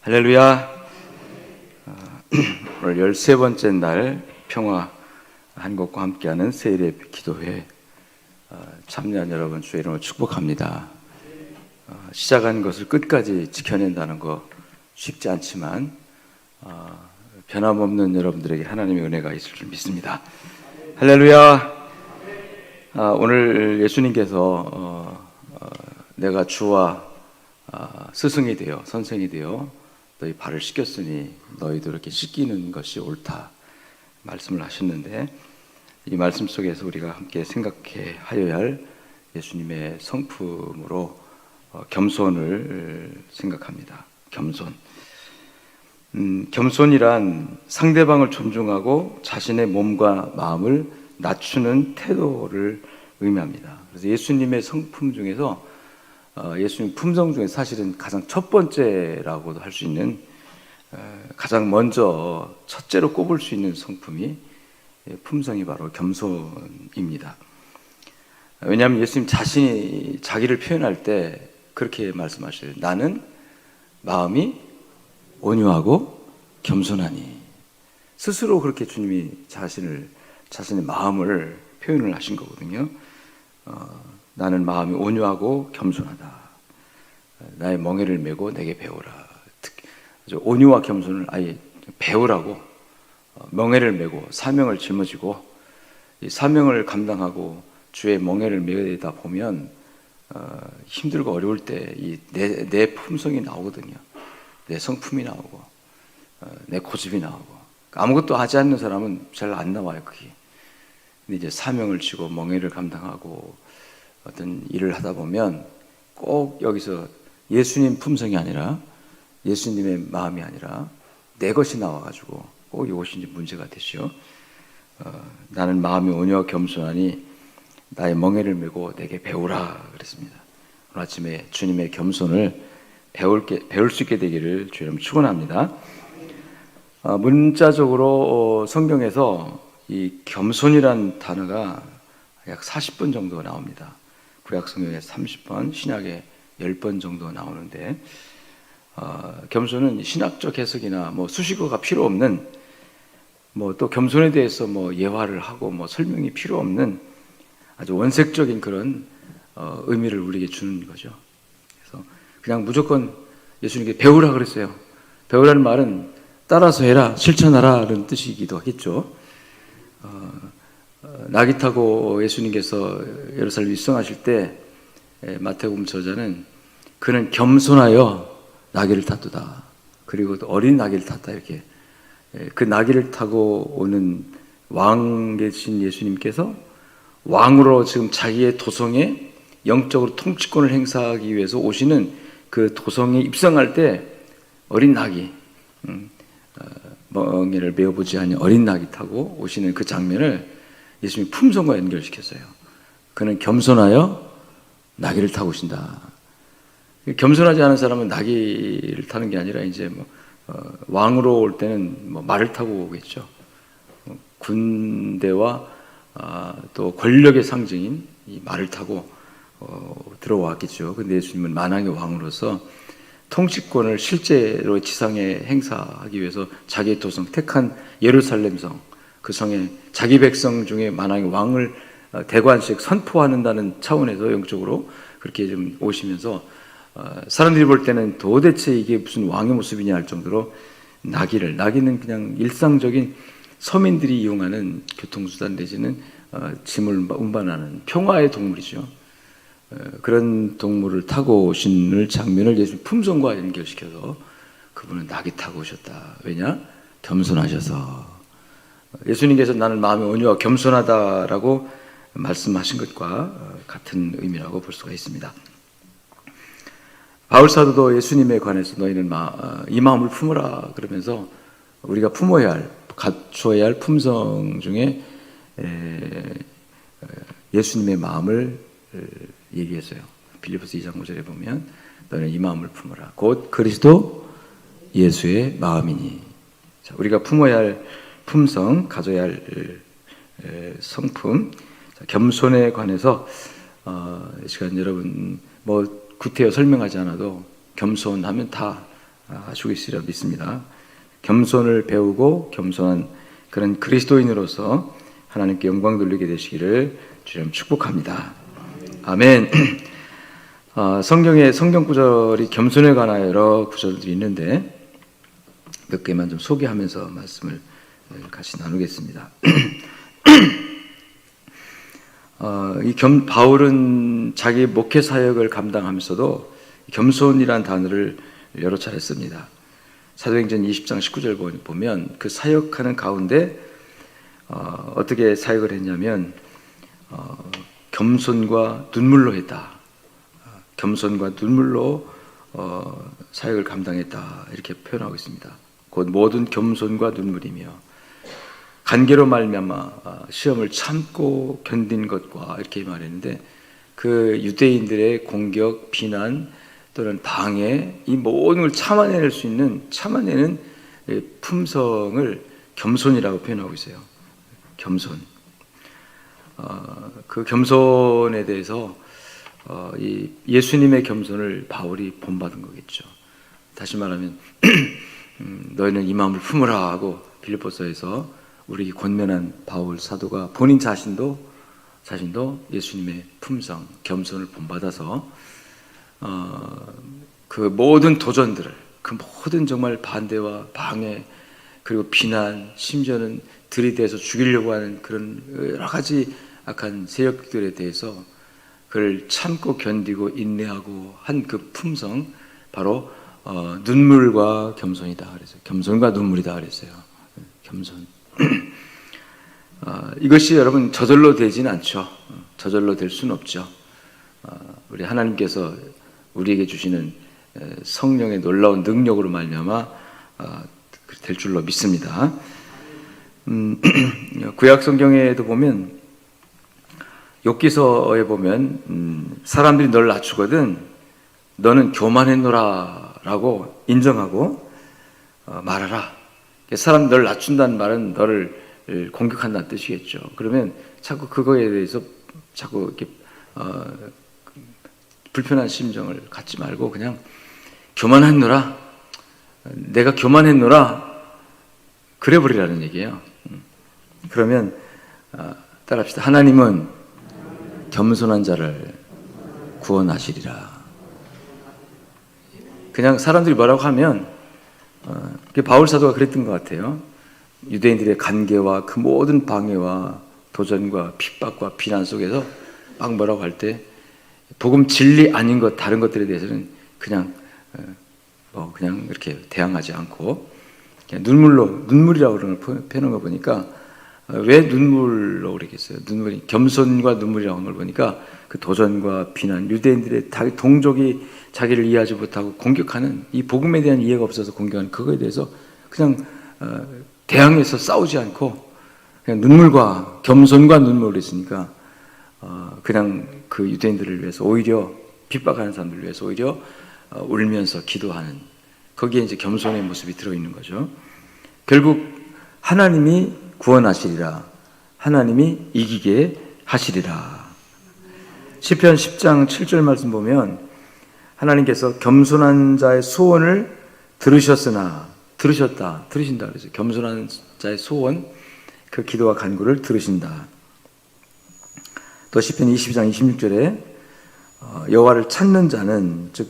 할렐루야. 오늘 13번째 날 평화 한국과 함께하는 세일의 기도회 참여한 여러분 주의 이름으로 축복합니다. 시작한 것을 끝까지 지켜낸다는 거 쉽지 않지만 변함없는 여러분들에게 하나님의 은혜가 있을 줄 믿습니다. 할렐루야. 오늘 예수님께서 내가 주와 스승이 되어 선생이 되어 너희 발을 씻겼으니 너희도 이렇게 씻기는 것이 옳다 말씀을 하셨는데, 이 말씀 속에서 우리가 함께 생각해 하여야 할 예수님의 성품으로 겸손을 생각합니다. 겸손. 겸손이란 상대방을 존중하고 자신의 몸과 마음을 낮추는 태도를 의미합니다. 그래서 예수님의 성품 중에서 예수님 품성 중에 사실은 가장 첫 번째라고도 할 수 있는, 가장 먼저 첫째로 꼽을 수 있는 성품이 품성이 바로 겸손입니다. 왜냐하면 예수님 자신이 자기를 표현할 때 그렇게 말씀하셔요. 나는 마음이 온유하고 겸손하니. 스스로 그렇게 주님이 자신의 마음을 표현을 하신 거거든요. 나는 마음이 온유하고 겸손하다. 나의 멍에를 메고 내게 배우라. 온유와 겸손을 아예 배우라고, 멍에를 메고 사명을 짊어지고 이 사명을 감당하고 주의 멍에를 메다 보면 힘들고 어려울 때 내 품성이 나오거든요. 내 성품이 나오고 내 고집이 나오고. 아무것도 하지 않는 사람은 잘 안 나와요, 그게. 근데 이제 사명을 지고 멍에를 감당하고 어떤 일을 하다 보면 꼭 여기서 예수님 품성이 아니라, 예수님의 마음이 아니라 내 것이 나와가지고 꼭 이것이 이제 문제가 되죠. 나는 마음이 온유와 겸손하니 나의 멍에를 메고 내게 배우라 그랬습니다. 오늘 아침에 주님의 겸손을 배울 수 있게 되기를 주님 축원합니다. 문자적으로 성경에서 이 겸손이란 단어가 약 40번 정도 나옵니다. 구약 성경에 30번, 신약에 10번 정도 나오는데, 겸손은 신학적 해석이나 수식어가 필요 없는, 또 겸손에 대해서 예화를 하고 설명이 필요 없는 아주 원색적인 그런 의미를 우리에게 주는 거죠. 그래서 그냥 무조건 예수님께 배우라 그랬어요. 배우라는 말은 따라서 해라, 실천하라 라는 뜻이기도 하겠죠. 나귀 타고 예수님께서 예루살렘 입성하실 때 마태복음 저자는 그는 겸손하여 나귀를 탔도다. 그리고 또 어린 나귀를 탔다, 이렇게. 그 나귀를 타고 오는 왕 계신 예수님께서 왕으로 지금 자기의 도성에 영적으로 통치권을 행사하기 위해서 오시는 그 도성에 입성할 때 어린 나귀, 멍에를 메어보지 않은 어린 나귀 타고 오시는 그 장면을 예수님이 품성과 연결시켰어요. 그는 겸손하여 나귀를 타고 오신다. 겸손하지 않은 사람은 나귀를 타는 게 아니라 이제 왕으로 올 때는 말을 타고 오겠죠. 군대와 또 권력의 상징인 이 말을 타고 들어왔겠죠. 근데 예수님은 만왕의 왕으로서 통치권을 실제로 지상에 행사하기 위해서 자기의 도성, 택한 예루살렘 성, 그 성에 자기 백성 중에 만왕의 왕을 대관식 선포한다는 차원에서 영적으로 그렇게 좀 오시면서 사람들이 볼 때는 도대체 이게 무슨 왕의 모습이냐 할 정도로 나귀는 그냥 일상적인 서민들이 이용하는 교통수단 내지는 짐을 운반하는 평화의 동물이죠. 그런 동물을 타고 오신 장면을 예수님 품성과 연결시켜서 그분은 나귀 타고 오셨다. 왜냐? 겸손하셔서. 예수님께서 나는 마음이 온유와 겸손하다라고 말씀하신 것과 같은 의미라고 볼 수가 있습니다. 바울 사도도 예수님에 관해서 너희는 이 마음을 품으라 그러면서 우리가 품어야 할, 갖춰야 할 품성 중에 예수님의 마음을 얘기했어요. 빌립보서 2장 5절에 보면 너는 이 마음을 품어라. 곧 그리스도 예수의 마음이니. 자, 우리가 품어야 할 품성, 가져야 할 성품, 겸손에 관해서 이 시간 여러분 구태여 설명하지 않아도 겸손하면 다 하시고 있으리라 믿습니다. 겸손을 배우고 겸손한 그런 그리스도인으로서 하나님께 영광 돌리게 되시기를 주님 축복합니다. 아멘. 성경에 성경 구절이 겸손에 관하여 여러 구절들이 있는데 몇 개만 좀 소개하면서 말씀을 같이 나누겠습니다. 바울은 자기 목회 사역을 감당하면서도 겸손이라는 단어를 여러 차례 씁니다. 사도행전 20장 19절 보면 그 사역하는 가운데 어떻게 사역을 했냐면 겸손과 눈물로 했다. 겸손과 눈물로 사역을 감당했다. 이렇게 표현하고 있습니다. 곧 모든 겸손과 눈물이며 간계로 말미암아 시험을 참고 견딘 것과 이렇게 말했는데 그 유대인들의 공격, 비난 또는 방해 이 모든 걸 참아내는 품성을 겸손이라고 표현하고 있어요. 겸손. 그 겸손에 대해서 이 예수님의 겸손을 바울이 본받은 거겠죠. 다시 말하면 너희는 이 마음을 품으라 하고 빌립보서에서 우리 권면한 바울 사도가 본인 자신도 예수님의 품성, 겸손을 본받아서 그 모든 도전들을, 그 모든 정말 반대와 방해 그리고 비난, 심지어는 들이대서 죽이려고 하는 그런 여러 가지 악한 세력들에 대해서 그를 참고 견디고 인내하고 한 그 품성, 바로 눈물과 겸손이다 그랬어요. 겸손과 눈물이다 그랬어요. 겸손. 이것이 여러분 저절로 되지는 않죠. 저절로 될 수는 없죠. 우리 하나님께서 우리에게 주시는 성령의 놀라운 능력으로 말미암아 될 줄로 믿습니다. 구약 성경에도 보면 욥기서에 보면 사람들이 너를 낮추거든 너는 교만했노라 라고 인정하고 말하라. 사람 너를 낮춘다는 말은 너를 공격한다는 뜻이겠죠. 그러면 자꾸 그거에 대해서 자꾸 이렇게 불편한 심정을 갖지 말고 그냥 교만했노라, 내가 교만했노라 그래 버리라는 얘기예요. 그러면 따라합시다. 하나님은 겸손한 자를 구원하시리라. 그냥 사람들이 뭐라고 하면 바울 사도가 그랬던 것 같아요. 유대인들의 간계와 그 모든 방해와 도전과 핍박과 비난 속에서 막 뭐라고 할 때 복음 진리 아닌 것 다른 것들에 대해서는 그냥 이렇게 대항하지 않고 그냥 눈물이라고 그러는 걸 표현한 거 보니까 왜 눈물로 그러겠어요? 눈물이 겸손과 눈물이라고 한 걸 보니까 그 도전과 비난, 유대인들의 동족이 자기를 이해하지 못하고 공격하는 이 복음에 대한 이해가 없어서 공격하는 그거에 대해서 그냥 대항해서 싸우지 않고 그냥 눈물과 겸손과 눈물을 했으니까 그냥 그 유대인들을 위해서 오히려 핍박하는 사람들을 위해서 오히려 울면서 기도하는 거기에 이제 겸손의 모습이 들어있는 거죠. 결국 하나님이 구원하시리라. 하나님이 이기게 하시리라. 시편 10장 7절 말씀 보면 하나님께서 겸손한 자의 소원을 들으신다 그래서 겸손한 자의 소원, 그 기도와 간구를 들으신다. 또 시편 22장 26절에 여호와를 찾는 자는, 즉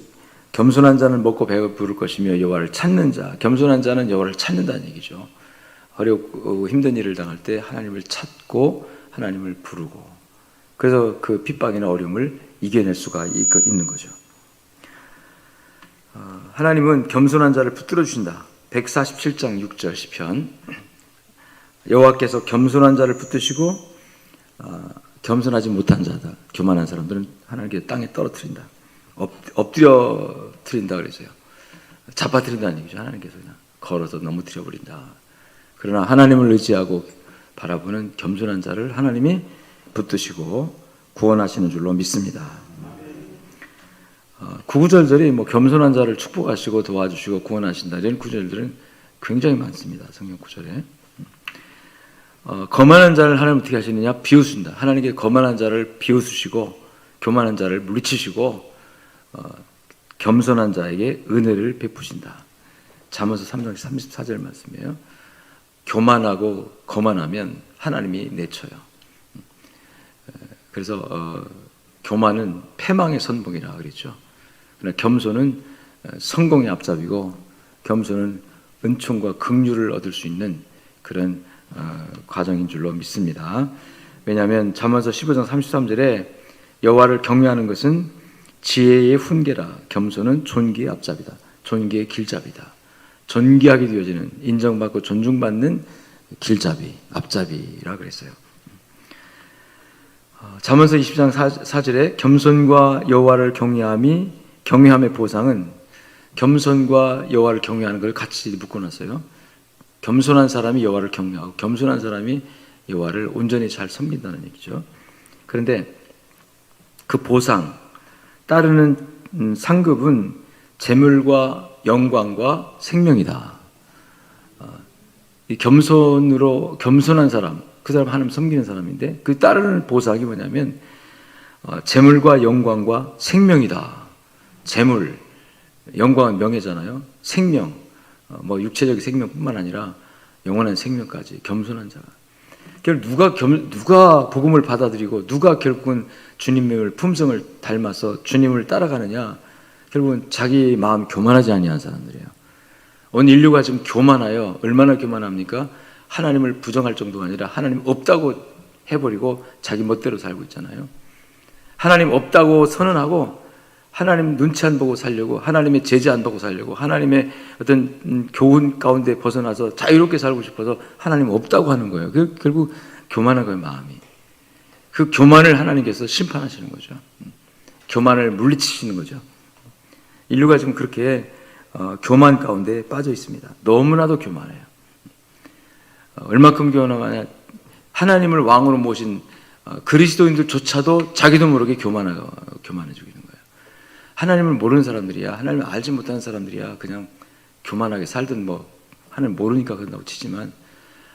겸손한 자는 먹고 배부를 것이며 여호와를 찾는 자, 겸손한 자는 여호와를 찾는다는 얘기죠. 어렵고 힘든 일을 당할 때 하나님을 찾고 하나님을 부르고, 그래서 그 핍박이나 어려움을 이겨낼 수가 있는 거죠. 하나님은 겸손한 자를 붙들어 주신다. 147장 6절 시편, 여호와께서 겸손한 자를 붙드시고 겸손하지 못한 자다, 교만한 사람들은 하나님께 땅에 떨어뜨린다. 엎드려뜨린다 그랬어요. 잡아뜨린다는 얘기죠. 하나님께서 그냥 걸어서 넘어뜨려 버린다. 그러나 하나님을 의지하고 바라보는 겸손한 자를 하나님이 붙드시고 구원하시는 줄로 믿습니다. 구구절들이 겸손한 자를 축복하시고 도와주시고 구원하신다, 이런 구절들은 굉장히 많습니다. 성경 구절에. 거만한 자를 하나님 어떻게 하시느냐? 비웃으신다. 하나님께 거만한 자를 비웃으시고 교만한 자를 물리치시고 겸손한 자에게 은혜를 베푸신다. 잠언서 3장 34절 말씀이에요. 교만하고 거만하면 하나님이 내쳐요. 그래서 교만은 패망의 선봉이라 그랬죠. 그러나 겸손은 성공의 앞잡이고, 겸손은 은총과 긍휼을 얻을 수 있는 그런 과정인 줄로 믿습니다. 왜냐하면 잠언서 15장 33절에 여호와를 경외하는 것은 지혜의 훈계라, 겸손은 존귀의 앞잡이다, 존귀의 길잡이다. 존귀하게 되어지는, 인정받고 존중받는 길잡이, 앞잡이라 그랬어요. 잠언서 20장 4절에 겸손과 여호와를 경외함의 보상은, 겸손과 여호와를 경외하는 걸 같이 묶어놨어요. 겸손한 사람이 여호와를 경외하고 겸손한 사람이 여호와를 온전히 잘 섬긴다는 얘기죠. 그런데 그 보상, 따르는 상급은 재물과 영광과 생명이다. 이 겸손한 사람, 그 사람 하나님 섬기는 사람인데, 그 따르는 보상이 뭐냐면 재물과 영광과 생명이다. 재물, 영광은 명예잖아요. 생명, 뭐 육체적인 생명뿐만 아니라 영원한 생명까지, 겸손한 자가. 누가 복음을 받아들이고 누가 결국은 주님의 품성을 닮아서 주님을 따라가느냐? 결국은 자기 마음 교만하지 아니한 사람들이에요. 온 인류가 지금 교만하여, 얼마나 교만합니까? 하나님을 부정할 정도가 아니라 하나님 없다고 해버리고 자기 멋대로 살고 있잖아요. 하나님 없다고 선언하고 하나님 눈치 안 보고 살려고, 하나님의 제재 안 받고 살려고, 하나님의 어떤 교훈 가운데 벗어나서 자유롭게 살고 싶어서 하나님 없다고 하는 거예요. 결국 교만한 거예요, 마음이. 그 교만을 하나님께서 심판하시는 거죠. 교만을 물리치시는 거죠. 인류가 지금 그렇게 교만 가운데 빠져 있습니다. 너무나도 교만해요. 얼마큼 교만하냐? 하나님을 왕으로 모신 그리스도인들조차도 자기도 모르게 교만해지고 있는 거예요. 하나님을 모르는 사람들이야, 하나님을 알지 못하는 사람들이야 그냥 교만하게 살든 뭐 하나님 모르니까 그런다고 치지만,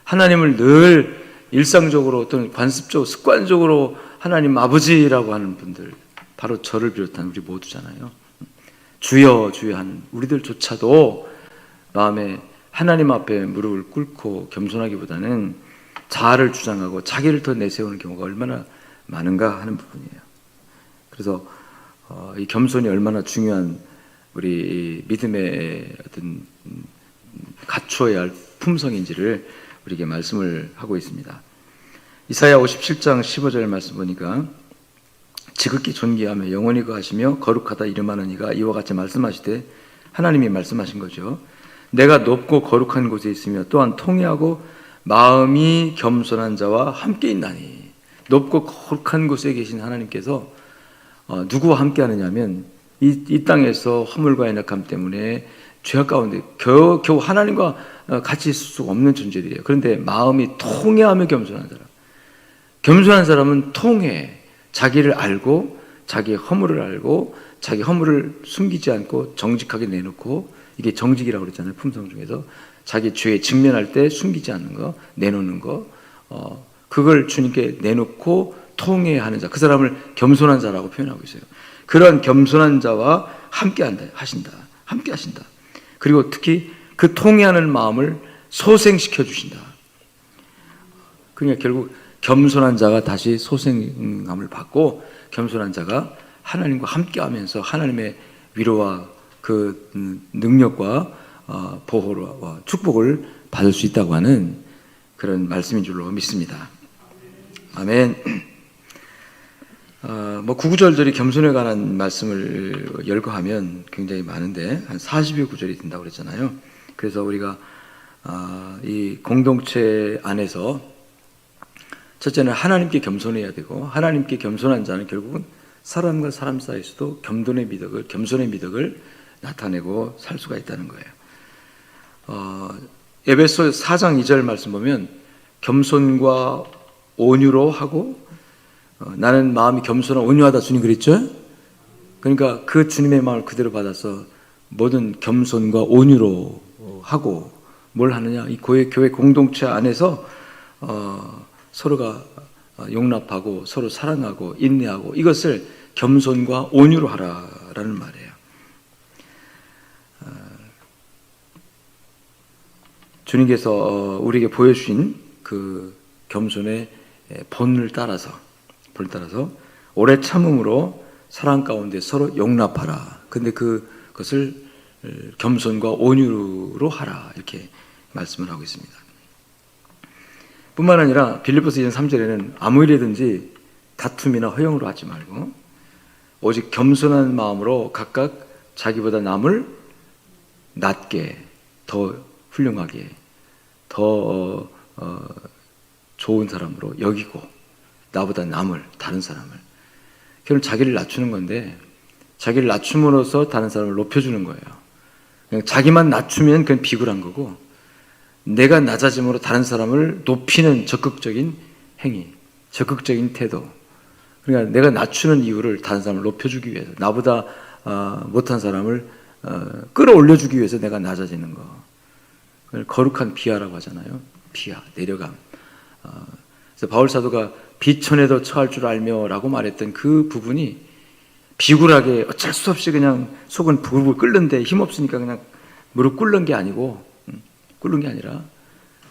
하나님을 늘 일상적으로 어떤 관습적으로 습관적으로 하나님 아버지라고 하는 분들, 바로 저를 비롯한 우리 모두잖아요. 주여 주여 하는 우리들조차도 마음에 하나님 앞에 무릎을 꿇고 겸손하기보다는 자아를 주장하고 자기를 더 내세우는 경우가 얼마나 많은가 하는 부분이에요. 그래서 이 겸손이 얼마나 중요한 우리 믿음의 어떤 갖추어야 할 품성인지를 우리에게 말씀을 하고 있습니다. 이사야 57장 15절 말씀 보니까, 지극히 존귀하며 영원히 거하시며 거룩하다 이름하는 이가 이와 같이 말씀하시되, 하나님이 말씀하신 거죠. 내가 높고 거룩한 곳에 있으며 또한 통회하고 마음이 겸손한 자와 함께 있나니. 높고 거룩한 곳에 계신 하나님께서 누구와 함께 하느냐면, 이 땅에서 허물과 연약함 때문에 죄악 가운데 겨우 하나님과 같이 있을 수가 없는 존재들이에요. 그런데 마음이 통회하며 겸손한 사람, 겸손한 사람은 통회, 자기를 알고 자기의 허물을 알고 자기 허물을 숨기지 않고 정직하게 내놓고, 이게 정직이라고 그랬잖아요. 품성 중에서 자기 죄에 직면할 때 숨기지 않는 거, 내놓는 거, 그걸 주님께 내놓고 통회하는 자, 그 사람을 겸손한 자라고 표현하고 있어요. 그런 겸손한 자와 함께 하신다. 그리고 특히 그 통회하는 마음을 소생시켜 주신다. 그러니까 결국 겸손한 자가 다시 소생함을 받고, 겸손한 자가 하나님과 함께하면서 하나님의 위로와 그 능력과 보호와 축복을 받을 수 있다고 하는 그런 말씀인 줄로 믿습니다. 아멘. 뭐 구구절절이 겸손에 관한 말씀을 열거하면 굉장히 많은데 한 40여 구절이 된다고 그랬잖아요. 그래서 우리가 이 공동체 안에서 첫째는 하나님께 겸손해야 되고, 하나님께 겸손한 자는 결국은 사람과 사람 사이에서도 겸손의 미덕을 나타내고 살 수가 있다는 거예요. 에베소 4장 2절 말씀 보면 겸손과 온유로 하고, 나는 마음이 겸손하고 온유하다 주님 그랬죠? 그러니까 그 주님의 마음을 그대로 받아서 모든 겸손과 온유로 하고, 뭘 하느냐? 이 교회 공동체 안에서 서로가 용납하고 서로 사랑하고 인내하고, 이것을 겸손과 온유로 하라라는 말이에요. 주님께서 우리에게 보여주신 그 겸손의 본을 따라서 오래 참음으로 사랑 가운데 서로 용납하라. 근데 그것을 겸손과 온유로 하라. 이렇게 말씀을 하고 있습니다. 뿐만 아니라 빌립보서 2장 3절에는 아무 일이든지 다툼이나 허용으로 하지 말고 오직 겸손한 마음으로 각각 자기보다 남을 낮게, 더 훌륭하게, 더 좋은 사람으로 여기고 나보다 남을, 다른 사람을, 그럼 자기를 낮추는 건데 자기를 낮춤으로써 다른 사람을 높여주는 거예요. 그냥 자기만 낮추면 그건 비굴한 거고, 내가 낮아짐으로 다른 사람을 높이는 적극적인 행위, 적극적인 태도. 그러니까 내가 낮추는 이유를 다른 사람을 높여주기 위해서, 나보다 못한 사람을 끌어올려주기 위해서 내가 낮아지는 거. 그걸 거룩한 비하라고 하잖아요. 비하, 내려감. 그래서 바울 사도가 비천에도 처할 줄 알며라고 말했던 그 부분이 비굴하게 어쩔 수 없이 그냥 속은 부글부글 끓는데 힘없으니까 그냥 무릎 꿇는 게 아니고, 꿇는 게 아니라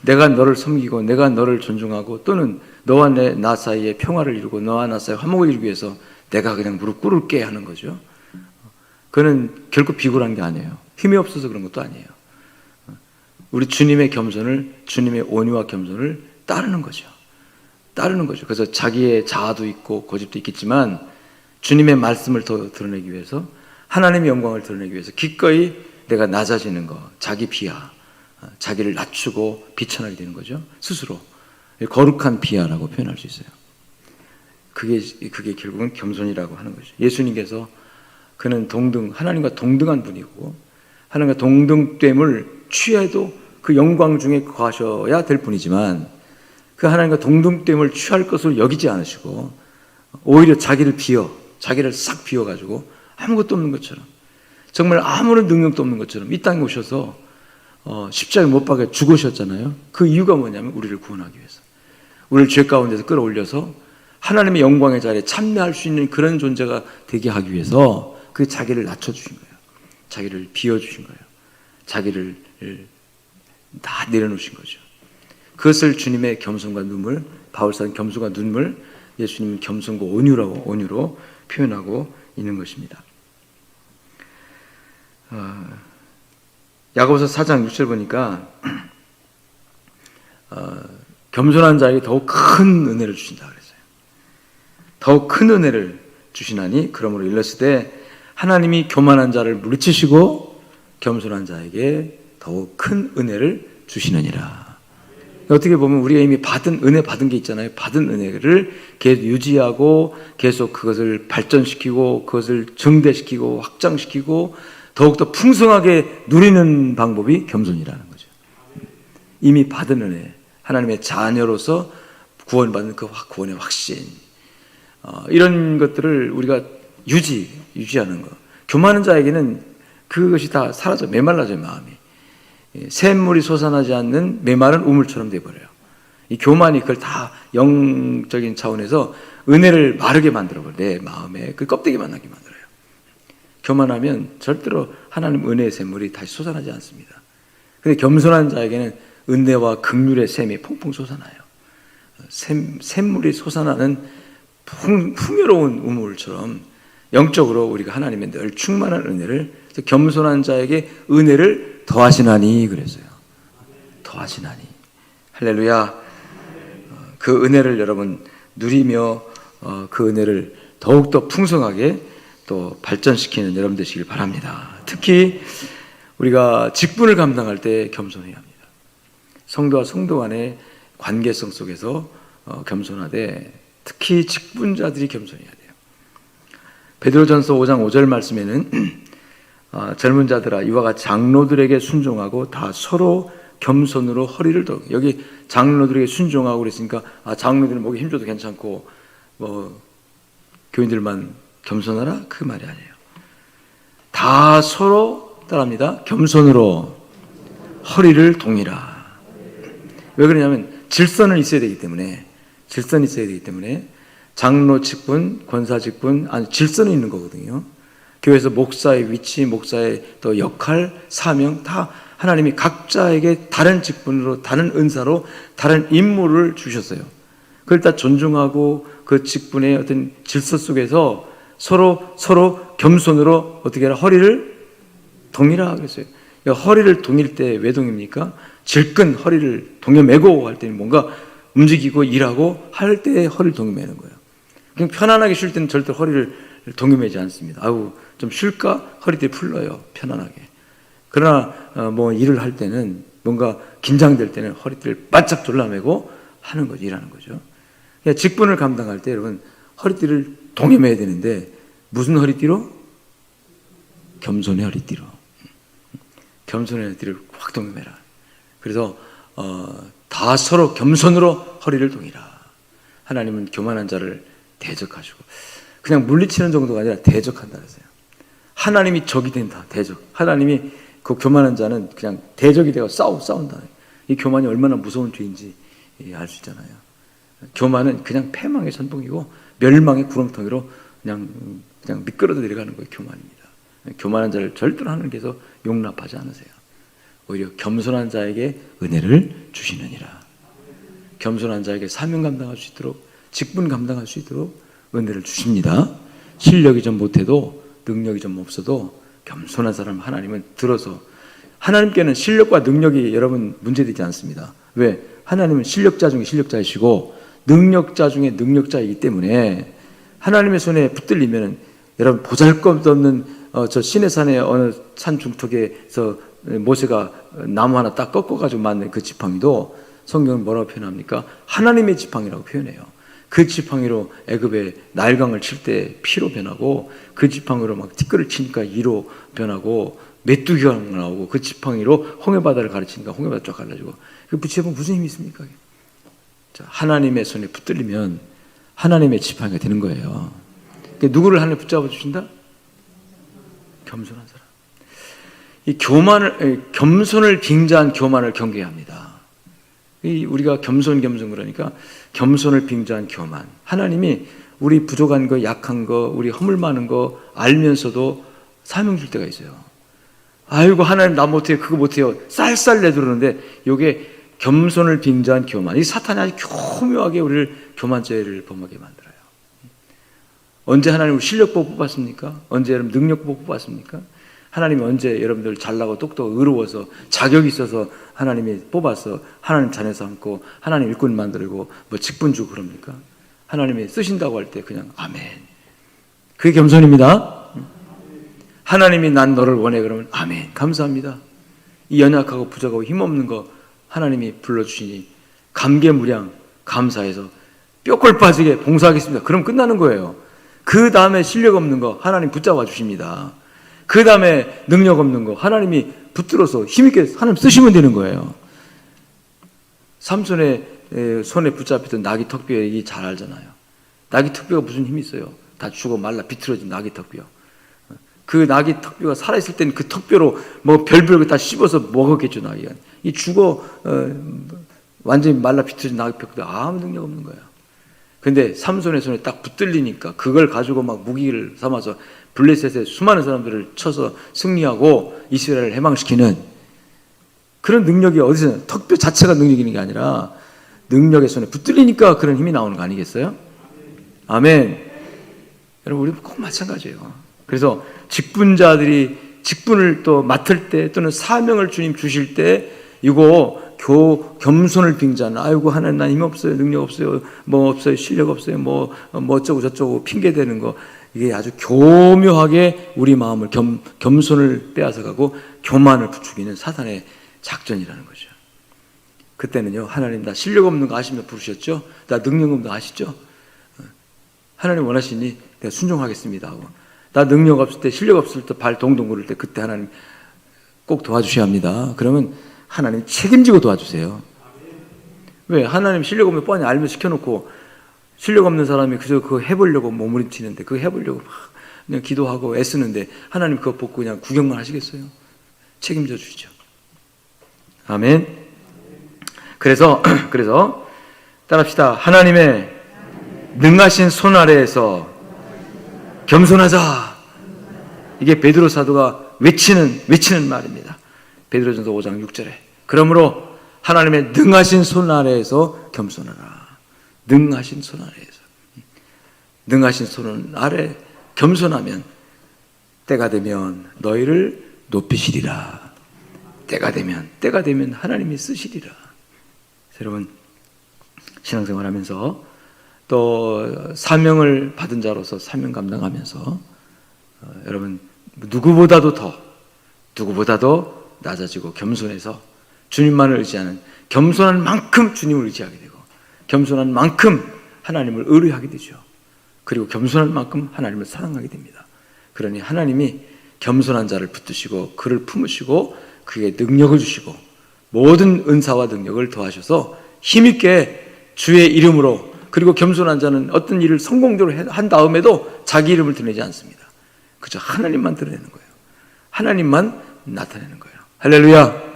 내가 너를 섬기고 내가 너를 존중하고 또는 너와 나 사이에 평화를 이루고 너와 나 사이에 화목을 이루기 위해서 내가 그냥 무릎 꿇을게 하는 거죠. 그거는 결코 비굴한 게 아니에요. 힘이 없어서 그런 것도 아니에요. 우리 주님의 겸손을, 주님의 온유와 겸손을 따르는 거죠. 그래서 자기의 자아도 있고 고집도 있겠지만 주님의 말씀을 더 드러내기 위해서, 하나님의 영광을 드러내기 위해서 기꺼이 내가 낮아지는 거, 자기 비하, 자기를 낮추고 비천하게 되는 거죠. 스스로 거룩한 비하라고 표현할 수 있어요. 그게 결국은 겸손이라고 하는 거죠. 예수님께서 그는 하나님과 동등한 분이고 하나님과 동등됨을 취해도 그 영광 중에 거하셔야 될 분이지만 그 하나님과 동등됨을 취할 것을 여기지 않으시고 오히려 자기를 싹 비워가지고 아무것도 없는 것처럼, 정말 아무런 능력도 없는 것처럼 이 땅에 오셔서 십자가에 못 박아 죽으셨잖아요. 그 이유가 뭐냐면 우리를 구원하기 위해서, 우리를 죄 가운데서 끌어올려서 하나님의 영광의 자리에 참여할 수 있는 그런 존재가 되게 하기 위해서 그 자기를 낮춰주신 거예요. 자기를 비워주신 거예요. 자기를 다 내려놓으신 거죠. 그것을 주님의 겸손과 눈물, 바울사는 겸손과 눈물, 예수님은 겸손과 온유로 표현하고 있는 것입니다. 야고보서 4장 6절 보니까 겸손한 자에게 더욱 큰 은혜를 주신다 그랬어요. 더욱 큰 은혜를 주시나니 그러므로 일렀으되 하나님이 교만한 자를 물리치시고 겸손한 자에게 더욱 큰 은혜를 주시느니라. 어떻게 보면 우리가 이미 은혜 받은 게 있잖아요. 받은 은혜를 계속 유지하고 계속 그것을 발전시키고 그것을 증대시키고 확장시키고 더욱더 풍성하게 누리는 방법이 겸손이라는 거죠. 이미 받은 은혜, 하나님의 자녀로서 구원받는 그 구원의 확신, 이런 것들을 우리가 유지하는 거. 교만한 자에게는 그것이 다 사라져, 메말라져요, 마음이. 샘물이 솟아나지 않는 메마른 우물처럼 돼버려요. 이 교만이 그걸 다 영적인 차원에서 은혜를 마르게 만들어버려요. 내 마음에 그 껍데기만 나게 만들어요. 교만하면 절대로 하나님 은혜의 샘물이 다시 솟아나지 않습니다. 근데 겸손한 자에게는 은혜와 긍휼의 샘이 퐁퐁 솟아나요. 샘물이 솟아나는 풍요로운 우물처럼 영적으로 우리가 하나님의 늘 충만한 은혜를, 겸손한 자에게 은혜를 더하시나니 그랬어요. 더하시나니. 할렐루야. 그 은혜를 여러분 누리며 그 은혜를 더욱더 풍성하게 또 발전시키는 여러분 되시길 바랍니다. 특히 우리가 직분을 감당할 때 겸손해야 합니다. 성도와 성도 간의 관계성 속에서 겸손하되 특히 직분자들이 겸손해야 돼요. 베드로전서 5장 5절 말씀에는 젊은 자들아 이와 같이 장로들에게 순종하고 다 서로 겸손으로 허리를 더, 여기 장로들에게 순종하고 그랬으니까 장로들은 목에 힘줘도 괜찮고 교인들만 겸손하라 그 말이 아니에요. 다 서로 따라합니다. 겸손으로 허리를 동이라. 왜 그러냐면 질서는 있어야 되기 때문에, 장로 직분, 권사 직분, 질서는 있는 거거든요. 교회에서 목사의 위치, 목사의 또 역할, 사명 다 하나님이 각자에게 다른 직분으로, 다른 은사로, 다른 임무를 주셨어요. 그걸 다 존중하고 그 직분의 어떤 질서 속에서 서로 겸손으로 어떻게 하라? 허리를 동이라 그랬어요. 허리를 동일 때 왜 동입니까? 질끈 허리를 동여매고 할 때는 뭔가 움직이고 일하고 할 때 허리를 동여매는 거예요. 그냥 편안하게 쉴 때는 절대 허리를 동여매지 않습니다. 아우 좀 쉴까? 허리띠 풀러요. 편안하게. 그러나 뭐 일을 할 때는 뭔가 긴장될 때는 허리띠를 바짝 졸라매고 하는 거죠. 일하는 거죠. 그러니까 직분을 감당할 때 여러분 허리띠를 동여매야 되는데 무슨 허리띠로? 겸손의 허리띠로. 겸손의 허리띠를 확 동여매라. 그래서 다 서로 겸손으로 허리를 동이라. 하나님은 교만한 자를 대적하시고 그냥 물리치는 정도가 아니라 대적한다 그랬어요. 하나님이 적이 된다. 대적. 하나님이 그 교만한 자는 그냥 대적이 되어 싸운다. 이 교만이 얼마나 무서운 죄인지 알 수 있잖아요. 교만은 그냥 패망의 선봉이고 멸망의 구렁텅이로 그냥 미끄러져 내려가는 거예요. 교만입니다. 교만한 자를 절대로 하나님께서 용납하지 않으세요. 오히려 겸손한 자에게 은혜를 주시느니라. 겸손한 자에게 사명 감당할 수 있도록, 직분 감당할 수 있도록 은혜를 주십니다. 실력이 좀 못해도, 능력이 좀 없어도 겸손한 사람 하나님은 들어서, 하나님께는 실력과 능력이 여러분 문제되지 않습니다. 왜? 하나님은 실력자 중에 실력자이시고 능력자 중에 능력자이기 때문에 하나님의 손에 붙들리면 여러분 보잘것없는 저 시내산의 어느 산 중턱에서 모세가 나무 하나 딱 꺾어가지고 만든 그 지팡이도 성경은 뭐라고 표현합니까? 하나님의 지팡이라고 표현해요. 그 지팡이로 애굽의 나일강을 칠 때 피로 변하고, 그 지팡이로 막 티끌을 치니까 이로 변하고, 메뚜기가 나오고, 그 지팡이로 홍해바다를 가르치니까 홍해바다 쫙 갈라지고, 그 붙여보면 무슨 힘이 있습니까? 자, 하나님의 손에 붙들리면 하나님의 지팡이가 되는 거예요. 그러니까 누구를 하나님 붙잡아 주신다? 겸손한 사람. 이 겸손을 빙자한 교만을 경계해야 합니다. 우리가 겸손 그러니까 겸손을 빙자한 교만. 하나님이 우리 부족한 거, 약한 거, 우리 허물 많은 거 알면서도 사명 줄 때가 있어요. 아이고 하나님 나 못해요, 그거 못해요, 쌀쌀 내두르는데 이게 겸손을 빙자한 교만. 이 사탄이 아주 교묘하게 우리를 교만죄를 범하게 만들어요. 언제 하나님 실력 보고 뽑았습니까? 언제 여러분 능력 보고 뽑았습니까? 하나님이 언제 여러분들 잘나고 똑똑 의로워서 자격이 있어서 하나님이 뽑아서 하나님 자녀 삼고 하나님 일꾼 만들고 뭐 직분 주고 그럽니까? 하나님이 쓰신다고 할 때 그냥 아멘. 그게 겸손입니다. 하나님이 난 너를 원해 그러면 아멘 감사합니다. 이 연약하고 부족하고 힘없는 거 하나님이 불러주시니 감개무량 감사해서 뼈골 빠지게 봉사하겠습니다. 그럼 끝나는 거예요. 그 다음에 실력 없는 거 하나님 붙잡아 주십니다. 그 다음에 능력 없는 거 하나님이 붙들어서 힘있게 하나님 쓰시면 되는 거예요. 삼손의 손에 붙잡혔던 나귀 턱뼈 얘기 잘 알잖아요. 나귀 턱뼈가 무슨 힘이 있어요? 다 죽어 말라 비틀어진 나귀 턱뼈. 그 나귀 턱뼈가 살아있을 때는 그 턱뼈로 뭐 별별 다 씹어서 먹었겠죠. 나귀가 이 죽어 완전히 말라 비틀어진 나귀 턱뼈 아무 능력 없는 거예요. 근데 삼손의 손에 딱 붙들리니까 그걸 가지고 막 무기를 삼아서 블레셋의 수많은 사람들을 쳐서 승리하고 이스라엘을 해방시키는 그런 능력이 어디서, 턱뼈 자체가 능력 있는 게 아니라 능력의 손에 붙들리니까 그런 힘이 나오는 거 아니겠어요? 아멘. 여러분 우리 꼭 마찬가지예요. 그래서 직분자들이 직분을 또 맡을 때 또는 사명을 주님 주실 때 이거 겸손을 빙자한, 아이고 하나님 난 힘 없어요, 능력 없어요, 뭐 없어요, 실력 없어요, 뭐 어쩌고 저쩌고 핑계 대는 거, 이게 아주 교묘하게 우리 마음을 겸손을 빼앗아가고 교만을 부추기는 사단의 작전이라는 거죠. 그때는요 하나님 나 실력 없는 거 아시면 부르셨죠? 나 능력 없는 거 아시죠? 하나님 원하시니 내가 순종하겠습니다 하고, 나 능력 없을 때 실력 없을 때 발 동동 구를 때 그때 하나님 꼭 도와주셔야 합니다. 그러면 하나님 책임지고 도와주세요. 왜? 하나님 실력 없는 뻔히 알면 시켜놓고 실력 없는 사람이 그저 그거 해보려고 몸부림치는데, 그거 해보려고 막 그냥 기도하고 애쓰는데 하나님 그거 보고 그냥 구경만 하시겠어요? 책임져 주시죠. 아멘. 그래서 따라합시다. 하나님의 능하신 손 아래에서 겸손하자. 이게 베드로 사도가 외치는 말입니다. 베드로전서 5장 6절에 그러므로 하나님의 능하신 손 아래에서 겸손하라. 능하신 손 아래에서, 능하신 손 아래 겸손하면 때가 되면 너희를 높이시리라. 때가 되면 하나님이 쓰시리라. 여러분, 신앙생활하면서 또 사명을 받은 자로서 사명 감당하면서 여러분 누구보다도 낮아지고 겸손해서 주님만을 의지하는, 겸손한 만큼 주님을 의지하게 되고 겸손한 만큼 하나님을 의뢰하게 되죠. 그리고 겸손한 만큼 하나님을 사랑하게 됩니다. 그러니 하나님이 겸손한 자를 붙드시고 그를 품으시고 그에게 능력을 주시고 모든 은사와 능력을 더하셔서 힘있게 주의 이름으로, 그리고 겸손한 자는 어떤 일을 성공적으로 한 다음에도 자기 이름을 드러내지 않습니다. 그저 하나님만 드러내는 거예요. 하나님만 나타내는 거예요. 할렐루야.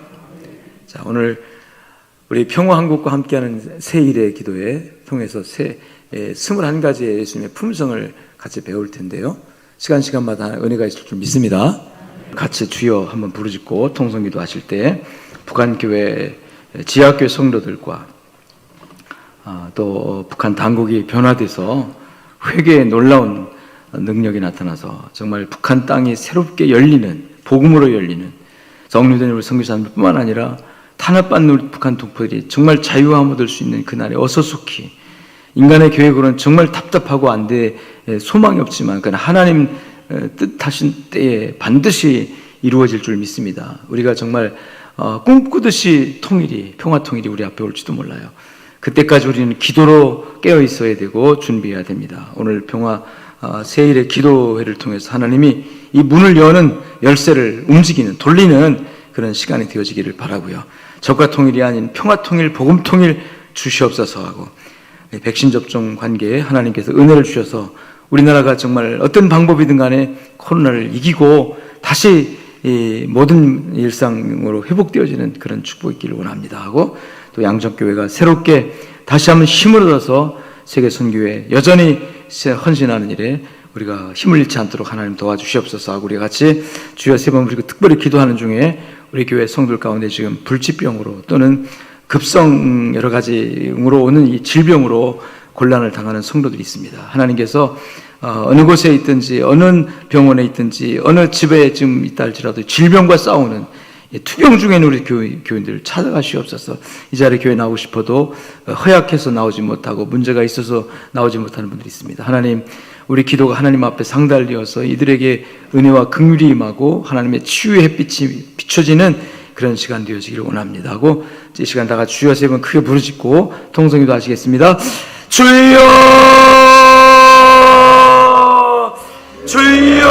자, 오늘 우리 평화한국과 함께하는 새일의 기도에 통해서 21가지의 예수님의 품성을 같이 배울 텐데요, 시간마다 은혜가 있을 줄 믿습니다. 같이 주여 한번 부르짖고 통성기도 하실 때 북한교회 지하교회 성도들과 또 북한 당국이 변화돼서 회개의 놀라운 능력이 나타나서 정말 북한 땅이 새롭게 열리는, 복음으로 열리는 성령된 우리 선교사님뿐만 아니라 탄압받는 북한 동포들이 정말 자유함을 얻을 수 있는 그날에 어서속히, 인간의 계획으로는 정말 답답하고 안 돼 소망이 없지만 그러나 하나님 뜻하신 때에 반드시 이루어질 줄 믿습니다. 우리가 정말 꿈꾸듯이 평화 통일이 우리 앞에 올지도 몰라요. 그때까지 우리는 기도로 깨어 있어야 되고 준비해야 됩니다. 오늘 평화 새일의 기도회를 통해서 하나님이 이 문을 여는 열쇠를 움직이는, 돌리는 그런 시간이 되어지기를 바라고요. 적과 통일이 아닌 평화 통일, 복음 통일 주시옵소서 하고, 백신 접종 관계에 하나님께서 은혜를 주셔서 우리나라가 정말 어떤 방법이든 간에 코로나를 이기고 다시 이 모든 일상으로 회복되어지는 그런 축복이 있기를 원합니다 하고, 또 양정교회가 새롭게 다시 한번 힘을 얻어서 세계 선교회 여전히 헌신하는 일에 우리가 힘을 잃지 않도록 하나님 도와주시옵소서 하고, 우리가 같이 주여 세 번 부르고 특별히 기도하는 중에 우리 교회 성도들 가운데 지금 불치병으로 또는 급성 여러 가지로 오는 이 질병으로 곤란을 당하는 성도들이 있습니다. 하나님께서 어느 곳에 있든지 어느 병원에 있든지 어느 집에 지금 있다 할지라도 질병과 싸우는 투병 중에 있는 우리 교인들을 찾아가시옵소서. 이 자리에 교회 나오고 싶어도 허약해서 나오지 못하고 문제가 있어서 나오지 못하는 분들이 있습니다. 하나님, 우리 기도가 하나님 앞에 상달되어서 이들에게 은혜와 긍휼이 임하고 하나님의 치유의 햇빛이 비춰지는 그런 시간 되어지기를 원합니다 하고, 이 시간 다 같이 주여 세 번 크게 부르짖고 통성기도 하시겠습니다. 주여, 주여,